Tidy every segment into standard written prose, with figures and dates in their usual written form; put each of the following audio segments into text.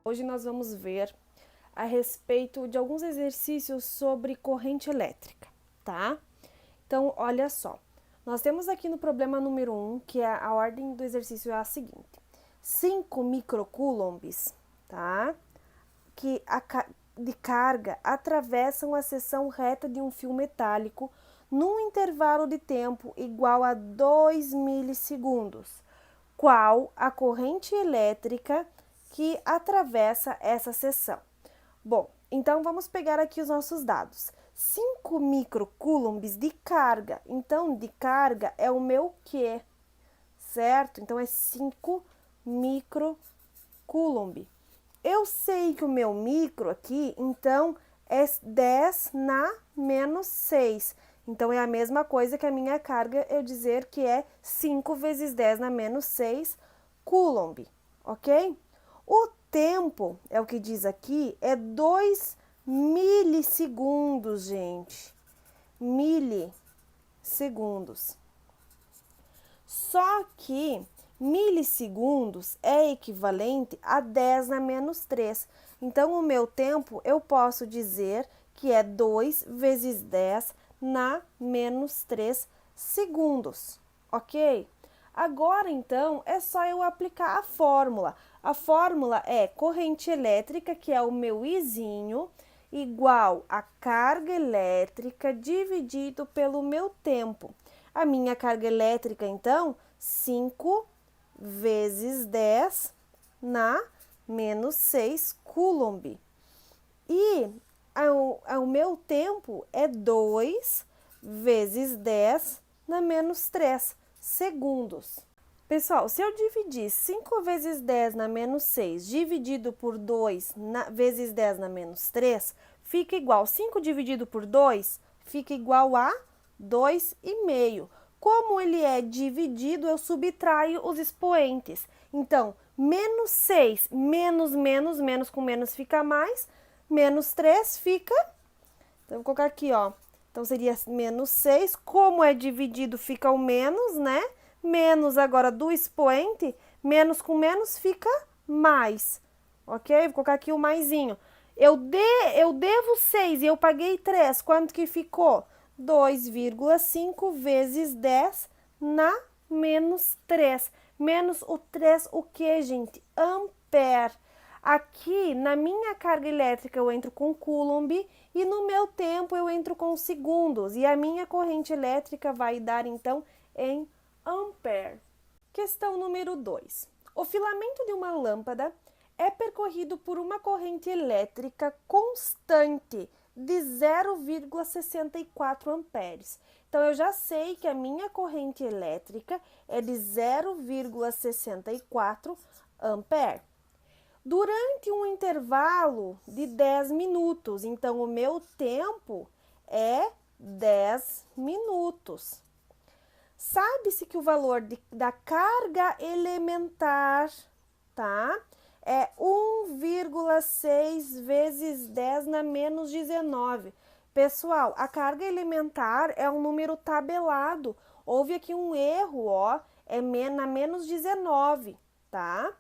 Hoje nós vamos ver a respeito de alguns exercícios sobre corrente elétrica, tá? Então, olha só. Nós temos aqui no problema número 1, que a ordem do exercício é a seguinte. 5 microcoulombs, tá? De carga atravessam a seção reta de um fio metálico num intervalo de tempo igual a 2 milissegundos. Qual a corrente elétrica que atravessa essa seção? Bom, então vamos pegar aqui os nossos dados. 5 microcoulombs de carga. Então, de carga é o meu Q, certo? Então, é 5 microcoulomb. Eu sei que o meu micro aqui, então, é 10 na menos 6. Então, é a mesma coisa que a minha carga eu dizer que é 5 vezes 10 na menos 6 coulomb, ok? O tempo, é o que diz aqui, é 2 milissegundos, gente. Milissegundos. Só que milissegundos é equivalente a 10 na menos 3. Então, o meu tempo, eu posso dizer que é 2 vezes 10 na menos 3 segundos, ok? Agora, então, é só eu aplicar a fórmula. A fórmula é corrente elétrica, que é o meu Izinho, igual a carga elétrica dividido pelo meu tempo. A minha carga elétrica, então, 5 vezes 10 na menos 6 coulomb. E o meu tempo é 2 vezes 10 na menos 3 segundos. Pessoal, se eu dividir 5 vezes 10 na menos 6 dividido por 2 vezes 10 na menos 3, fica igual. 5 dividido por 2 fica igual a 2,5. Como ele é dividido, eu subtraio os expoentes. Então, menos 6, menos com menos fica mais, menos 3 fica... Então, vou colocar aqui, ó. Então, seria menos 6. Como é dividido, fica o menos, né? Menos agora do expoente, menos com menos fica mais, ok? Vou colocar aqui o maisinho. Eu devo 6 e eu paguei 3, quanto que ficou? 2,5 vezes 10 na menos 3. Menos o 3, o que, gente? Ampere. Aqui, na minha carga elétrica, eu entro com coulomb e no meu tempo eu entro com segundos. E a minha corrente elétrica vai dar, então, em ampere. Questão número 2. O filamento de uma lâmpada é percorrido por uma corrente elétrica constante de 0,64 amperes. Então, eu já sei que a minha corrente elétrica é de 0,64 ampere. Durante um intervalo de 10 minutos, então o meu tempo é 10 minutos. Sabe-se que o valor da carga elementar, tá? É 1,6 vezes 10 na menos 19. Pessoal, a carga elementar é um número tabelado. Houve aqui um erro, ó, é na menos 19, tá?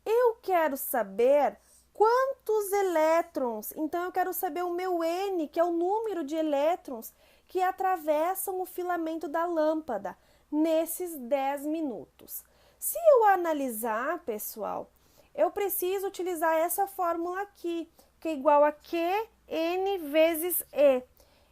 Eu quero saber quantos elétrons, então eu quero saber o meu N, que é o número de elétrons que atravessam o filamento da lâmpada nesses 10 minutos. Se eu analisar, pessoal, eu preciso utilizar essa fórmula aqui, que é igual a QN vezes E.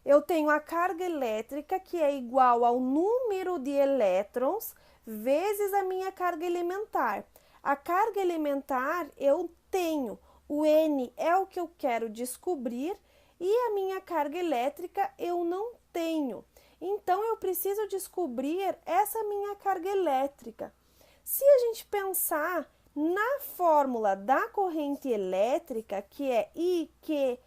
Eu tenho a carga elétrica, que é igual ao número de elétrons, vezes a minha carga elementar. A carga elementar eu tenho, o N é o que eu quero descobrir e a minha carga elétrica eu não tenho. Então, eu preciso descobrir essa minha carga elétrica. Se a gente pensar na fórmula da corrente elétrica, que é IQ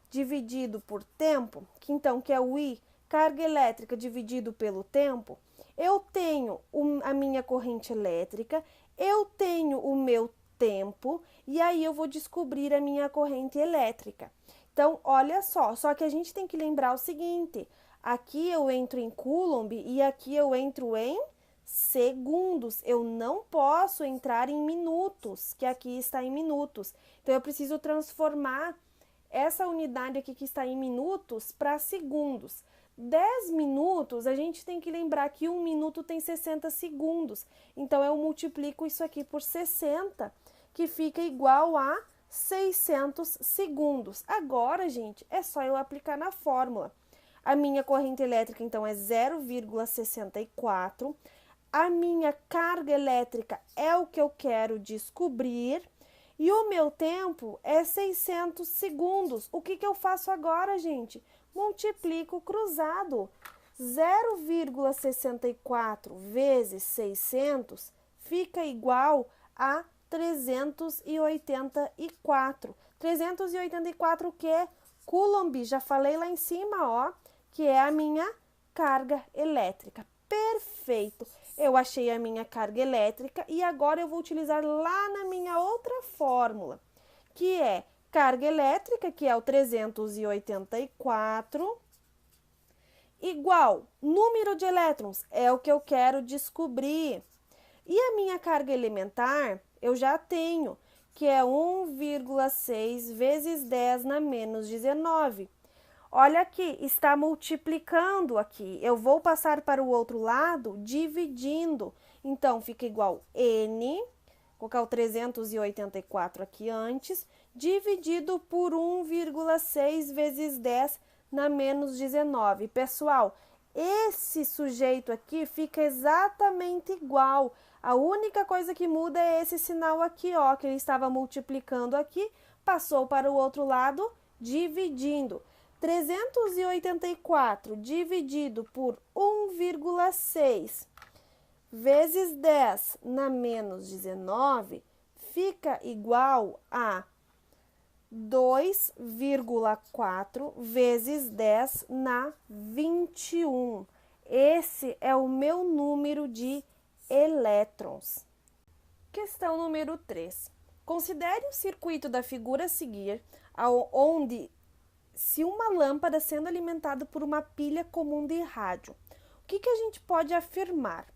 dividido por tempo, que é o I, carga elétrica dividido pelo tempo, eu tenho a minha corrente elétrica, eu tenho o meu tempo e aí eu vou descobrir a minha corrente elétrica. Então, olha só que a gente tem que lembrar o seguinte, aqui eu entro em coulomb e aqui eu entro em segundos. Eu não posso entrar em minutos, que aqui está em minutos. Então, eu preciso transformar essa unidade aqui que está em minutos para segundos. 10 minutos, a gente tem que lembrar que 1 minuto tem 60 segundos. Então, eu multiplico isso aqui por 60, que fica igual a 600 segundos. Agora, gente, é só eu aplicar na fórmula. A minha corrente elétrica, então, é 0,64. A minha carga elétrica é o que eu quero descobrir. E o meu tempo é 600 segundos. O que eu faço agora, gente? Multiplico cruzado. 0,64 vezes 600 fica igual a 384. 384 o quê? Coulomb, já falei lá em cima, ó, que é a minha carga elétrica. Perfeito! Eu achei a minha carga elétrica e agora eu vou utilizar lá na minha outra fórmula, que é carga elétrica, que é o 384, igual número de elétrons, é o que eu quero descobrir. E a minha carga elementar, eu já tenho, que é 1,6 vezes 10 na menos 19. Olha aqui, está multiplicando aqui. Eu vou passar para o outro lado dividindo. Então, fica igual N, vou colocar o 384 aqui antes, dividido por 1,6 vezes 10 na menos 19. Pessoal, esse sujeito aqui fica exatamente igual. A única coisa que muda é esse sinal aqui, ó, que ele estava multiplicando aqui, passou para o outro lado dividindo. 384 dividido por 1,6 vezes 10 na menos 19 fica igual a 2,4 vezes 10 na 21. Esse é o meu número de elétrons. Questão número 3. Considere o circuito da figura a seguir, onde se uma lâmpada sendo alimentada por uma pilha comum de rádio. O que a gente pode afirmar?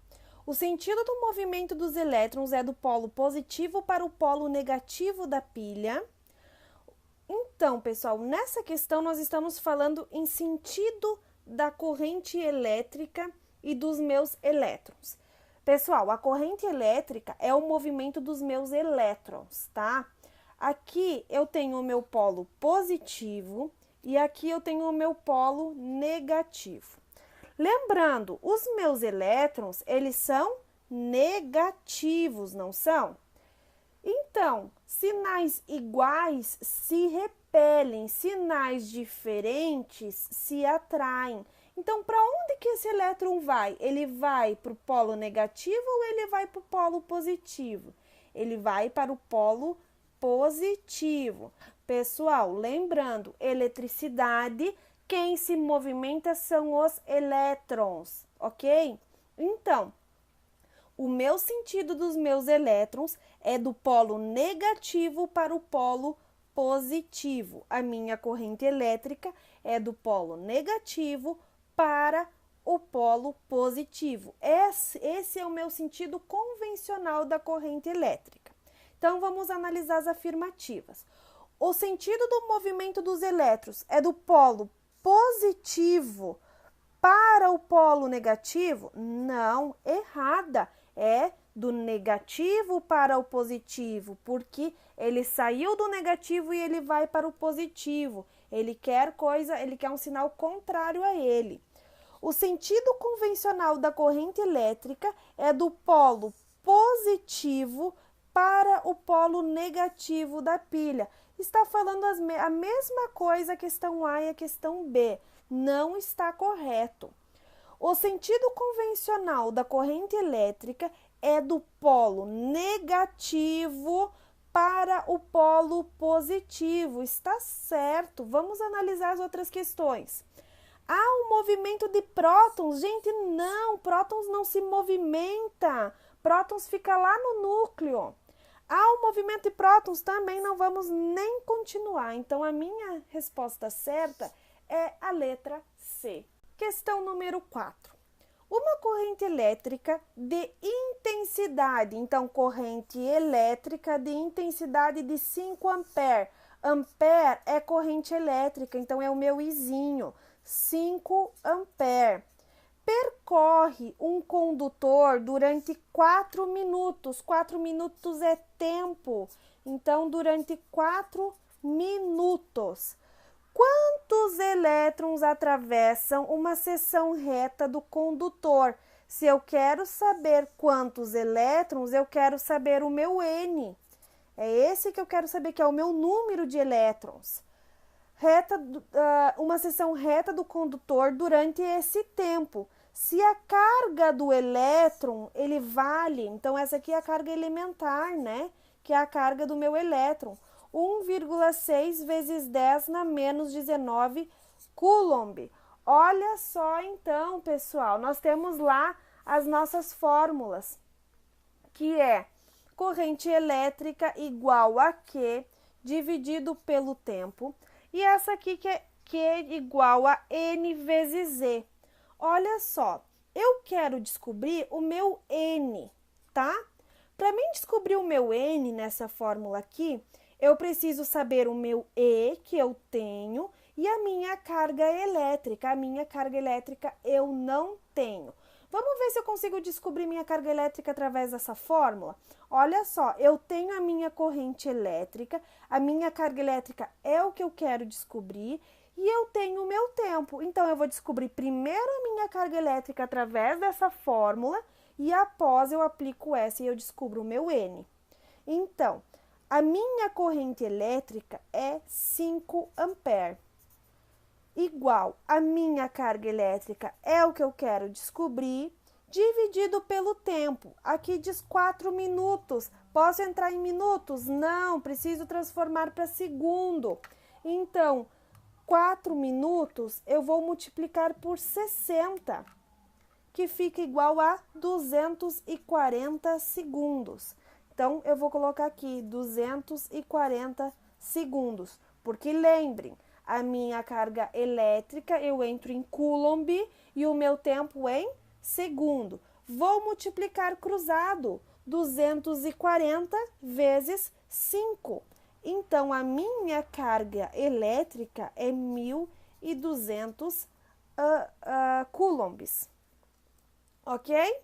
O sentido do movimento dos elétrons é do polo positivo para o polo negativo da pilha. Então, pessoal, nessa questão nós estamos falando em sentido da corrente elétrica e dos meus elétrons. Pessoal, a corrente elétrica é o movimento dos meus elétrons, tá? Aqui eu tenho o meu polo positivo e aqui eu tenho o meu polo negativo. Lembrando, os meus elétrons, eles são negativos, não são? Então, sinais iguais se repelem, sinais diferentes se atraem. Então, para onde que esse elétron vai? Ele vai para o polo negativo ou ele vai para o polo positivo? Ele vai para o polo positivo. Pessoal, lembrando, eletricidade, quem se movimenta são os elétrons, ok? Então, o meu sentido dos meus elétrons é do polo negativo para o polo positivo. A minha corrente elétrica é do polo negativo para o polo positivo. Esse é o meu sentido convencional da corrente elétrica. Então, vamos analisar as afirmativas. O sentido do movimento dos elétrons é do polo positivo para o polo negativo? Não, errada. É do negativo para o positivo, porque ele saiu do negativo e ele vai para o positivo. Ele quer um sinal contrário a ele. O sentido convencional da corrente elétrica é do polo positivo para o polo negativo da pilha. Está falando a mesma coisa a questão A e a questão B. Não está correto. O sentido convencional da corrente elétrica é do polo negativo para o polo positivo. Está certo. Vamos analisar as outras questões. Há um movimento de prótons. Gente, não, prótons não se movimenta. Prótons fica lá no núcleo. Há um movimento de prótons também, não vamos nem continuar. Então, a minha resposta certa é a letra C. Questão número 4. Uma corrente elétrica de intensidade, então corrente elétrica de intensidade de 5 ampere. Ampere é corrente elétrica, então é o meu izinho, 5 ampere. Percorre um condutor durante 4 minutos. 4 minutos é tempo, então durante 4 minutos. Quantos elétrons atravessam uma seção reta do condutor? Se eu quero saber quantos elétrons, eu quero saber o meu N. É esse que eu quero saber, que é o meu número de elétrons. Uma seção reta do condutor durante esse tempo. Se a carga do elétron, ele vale, então essa aqui é a carga elementar, né? Que é a carga do meu elétron. 1,6 vezes 10 na menos 19 Coulomb. Olha só então, pessoal, nós temos lá as nossas fórmulas, que é corrente elétrica igual a Q dividido pelo tempo, e essa aqui que é Q igual a N vezes Z. Olha só, eu quero descobrir o meu N, tá? Para mim descobrir o meu N nessa fórmula aqui, eu preciso saber o meu E, que eu tenho, e a minha carga elétrica. A minha carga elétrica eu não tenho. Vamos ver se eu consigo descobrir minha carga elétrica através dessa fórmula? Olha só, eu tenho a minha corrente elétrica, a minha carga elétrica é o que eu quero descobrir, e eu tenho o meu tempo. Então, eu vou descobrir primeiro a minha carga elétrica através dessa fórmula, e após eu aplico essa e eu descubro o meu N. Então, a minha corrente elétrica é 5 ampere, igual a minha carga elétrica é o que eu quero descobrir, dividido pelo tempo. Aqui diz 4 minutos. Posso entrar em minutos? Não, preciso transformar para segundo. Então, 4 minutos eu vou multiplicar por 60, que fica igual a 240 segundos. Então, eu vou colocar aqui 240 segundos, porque lembrem, a minha carga elétrica eu entro em Coulomb e o meu tempo em segundo. Vou multiplicar cruzado, 240 vezes 5. Então, a minha carga elétrica é 1.200 coulombs, ok?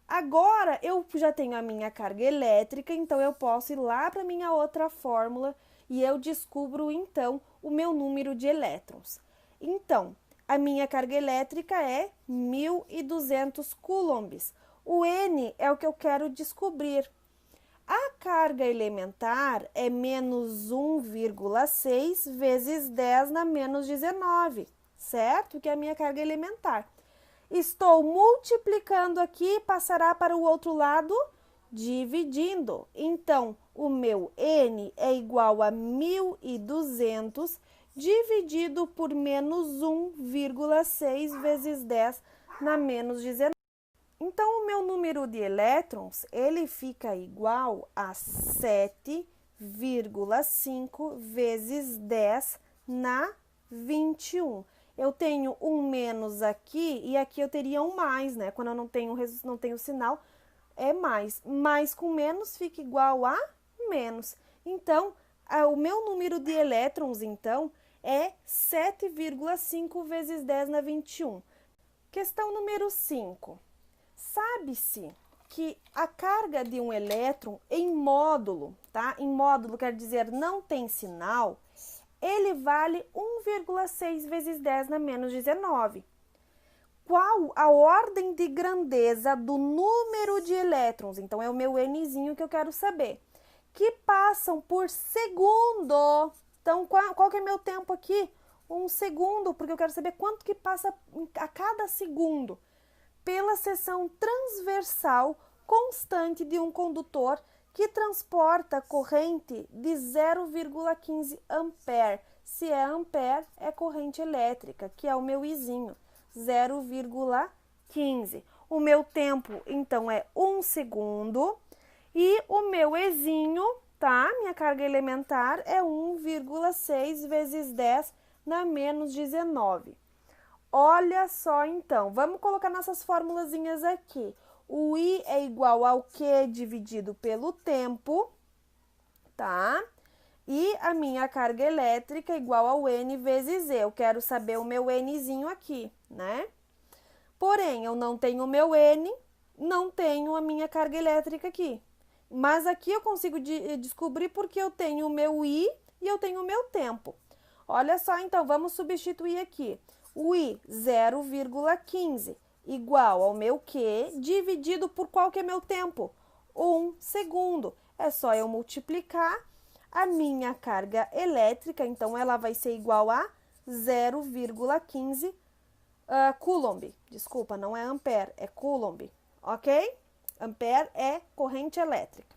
Agora, eu já tenho a minha carga elétrica, então eu posso ir lá para a minha outra fórmula e eu descubro, então, o meu número de elétrons. Então, a minha carga elétrica é 1.200 coulombs. O N é o que eu quero descobrir. A carga elementar é menos 1,6 vezes 10 na menos 19, certo? Que é a minha carga elementar. Estou multiplicando aqui, passará para o outro lado, dividindo. Então, o meu N é igual a 1.200 dividido por menos 1,6 vezes 10 na menos 19. Então, o meu número de elétrons, ele fica igual a 7,5 vezes 10 na 21. Eu tenho um menos aqui e aqui eu teria um mais, né? Quando eu não tenho sinal, é mais. Mais com menos fica igual a menos. Então, o meu número de elétrons, então, é 7,5 vezes 10 na 21. Questão número 5. Sabe-se que a carga de um elétron em módulo, tá? Em módulo quer dizer não tem sinal, ele vale 1,6 vezes 10 na menos 19. Qual a ordem de grandeza do número de elétrons? Então, é o meu Nzinho que eu quero saber. Que passam por segundo. Então, qual que é meu tempo aqui? 1 segundo, porque eu quero saber quanto que passa a cada segundo. Pela seção transversal constante de um condutor que transporta corrente de 0,15 ampere. Se é ampere, é corrente elétrica, que é o meu Izinho, 0,15. O meu tempo, então, é 1 segundo. E o meu Ezinho, tá? Minha carga elementar é 1,6 vezes 10 na menos 19. Olha só, então, vamos colocar nossas formulazinhas aqui. O I é igual ao Q dividido pelo tempo, tá? E a minha carga elétrica é igual ao N vezes Z. Eu quero saber o meu Nzinho aqui, né? Porém, eu não tenho o meu N, não tenho a minha carga elétrica aqui. Mas aqui eu consigo descobrir porque eu tenho o meu I e eu tenho o meu tempo. Olha só, então, vamos substituir aqui. O I, 0,15, igual ao meu Q, dividido por qual que é meu tempo? 1 segundo. É só eu multiplicar a minha carga elétrica, então ela vai ser igual a 0,15 Coulomb. Desculpa, não é ampere, é Coulomb, ok? Ampere é corrente elétrica.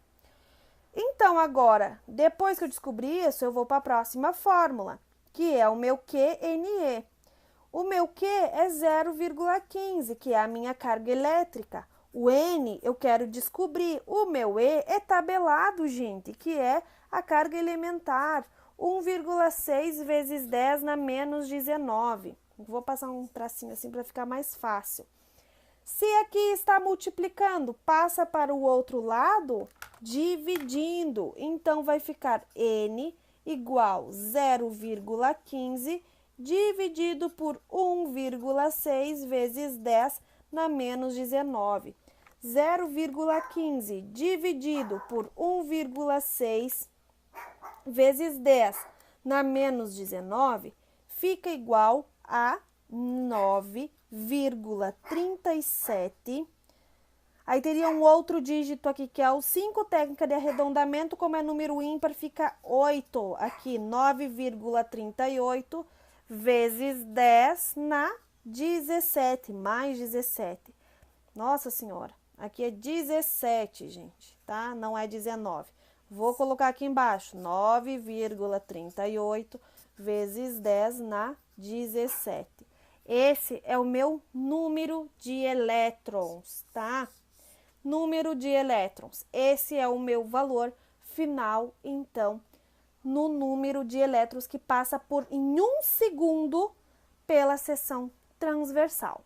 Então, agora, depois que eu descobri isso, eu vou para a próxima fórmula, que é o meu QNE. O meu Q é 0,15, que é a minha carga elétrica. O N eu quero descobrir. O meu E é tabelado, gente, que é a carga elementar. 1,6 vezes 10 na menos 19. Vou passar um tracinho assim para ficar mais fácil. Se aqui está multiplicando, passa para o outro lado dividindo. Então, vai ficar N igual 0,15 dividido por 1,6 vezes 10 na menos 19. 0,15 dividido por 1,6 vezes 10 na menos 19 fica igual a 9,37. Aí teria um outro dígito aqui, que é o 5, técnica de arredondamento, como é número ímpar, fica 8. Aqui, 9,38 vezes 10 na 17, mais 17. Nossa Senhora, aqui é 17, gente, tá? Não é 19. Vou colocar aqui embaixo, 9,38 vezes 10 na 17. Esse é o meu número de elétrons, tá? Número de elétrons. Esse é o meu valor final, então, no número de elétrons que passa em 1 segundo pela seção transversal.